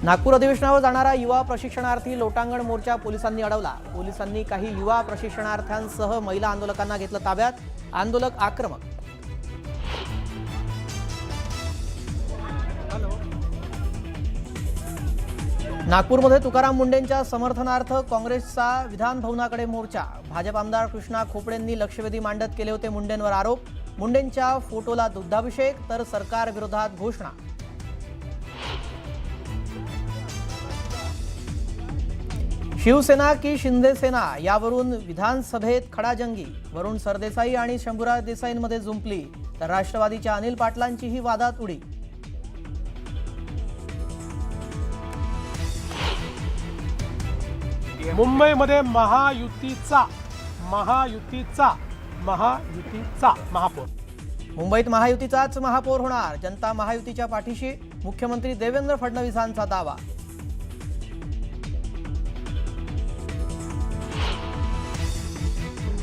नागपूर अधिवेशनावर जाणारा युवा प्रशिक्षणार्थी लोटांगण मोर्चा पोलिसांनी अडवला। पोलिसांनी काही युवा प्रशिक्षणार्थ्यांसह महिला आंदोलकांना घेतलं ताब्यात। आंदोलक आक्रमक। नागपूरमध्ये तुकाराम मुंडेंच्या समर्थनार्थ काँग्रेसचा विधान भवनाकडे मोर्चा। भाजप आमदार कृष्णा खोपडेंनी लक्षवेधी मांडत केले होते मुंडेंवर आरोप। मुंडेंच्या फोटोला दुग्धाभिषेक तर सरकार विरोधात घोषणा। शिवसेना की शिंदे सेना यावरून विधानसभेत खडाजंगी। वरुण सरदेसाई आणि शंभूराज देसाईंमध्ये जुंपली तर राष्ट्रवादीच्या अनिल पाटलांचीही वादात उडी। मुंबईमध्ये महायुतीचा महापौर। मुंबईत महायुतीचाच महापौर होणार। जनता महायुतीच्या पाठीशी। मुख्यमंत्री देवेंद्र फडणवीसांचा दावा।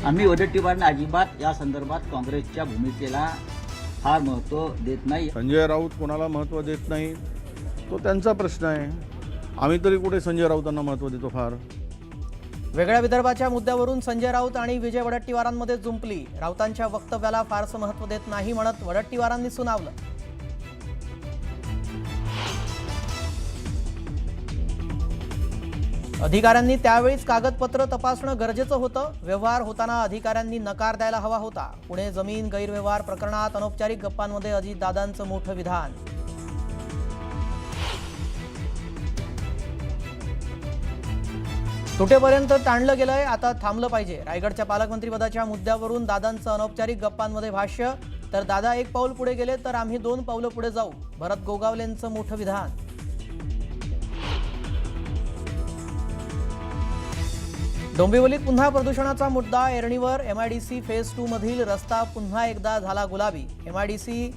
आम्ही वडेट्टीवारांना अजिबात या संदर्भात काँग्रेसच्या भूमिकेला फार महत्त्व देत नाही। संजय राऊत कोणाला महत्त्व देत नाही तो त्यांचा प्रश्न आहे। आम्ही तरी कुठे संजय राऊतांना महत्त्व देतो फार। वेगळ्या विदर्भाच्या मुद्द्यावरून संजय राऊत आणि विजय वडेट्टीवारांमध्ये जुंपली। राऊतांच्या वक्तव्याला फारसं महत्त्व देत नाही म्हणत वडेट्टीवारांनी सुनावलं। अधिकाऱ्यांनी त्यावेळीच कागदपत्र तपासणं गरजेचं होतं। व्यवहार होताना अधिकाऱ्यांनी नकार द्यायला हवा होता। पुणे जमीन गैरव्यवहार प्रकरणात अनौपचारिक गप्पांमध्ये अजितदादांचं मोठं विधान। तुटेपर्यंत ताणलं गेलंय, आता थांबलं पाहिजे। रायगडच्या पालकमंत्रीपदाच्या मुद्द्यावरून दादांचं अनौपचारिक गप्पांमध्ये भाष्य। तर दादा एक पाऊल पुढे गेले तर आम्ही 2 पावलं पुढे जाऊ। भरत गोगावलेंचं मोठं विधान। डोंबिवलीत पुन्हा प्रदूषणाचा मुद्दा। एरणीवर MIDC फेज 2 मधील रस्ता पुन्हा एकदा झाला गुलाबी। MIDC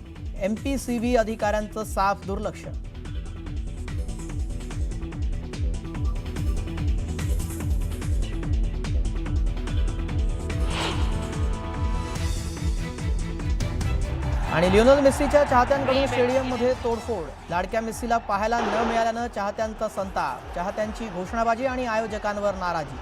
MPCV अधिकाऱ्यांचं साफ दुर्लक्ष। आणि लिओनेल मेस्सीच्या चाहत्यांकडून स्टेडियममध्ये तोडफोड। लाडक्या मेस्सीला पाहायला न मिळाल्यानं चाहत्यांचा संताप। चाहत्यांची घोषणाबाजी आणि आयोजकांवर नाराजी।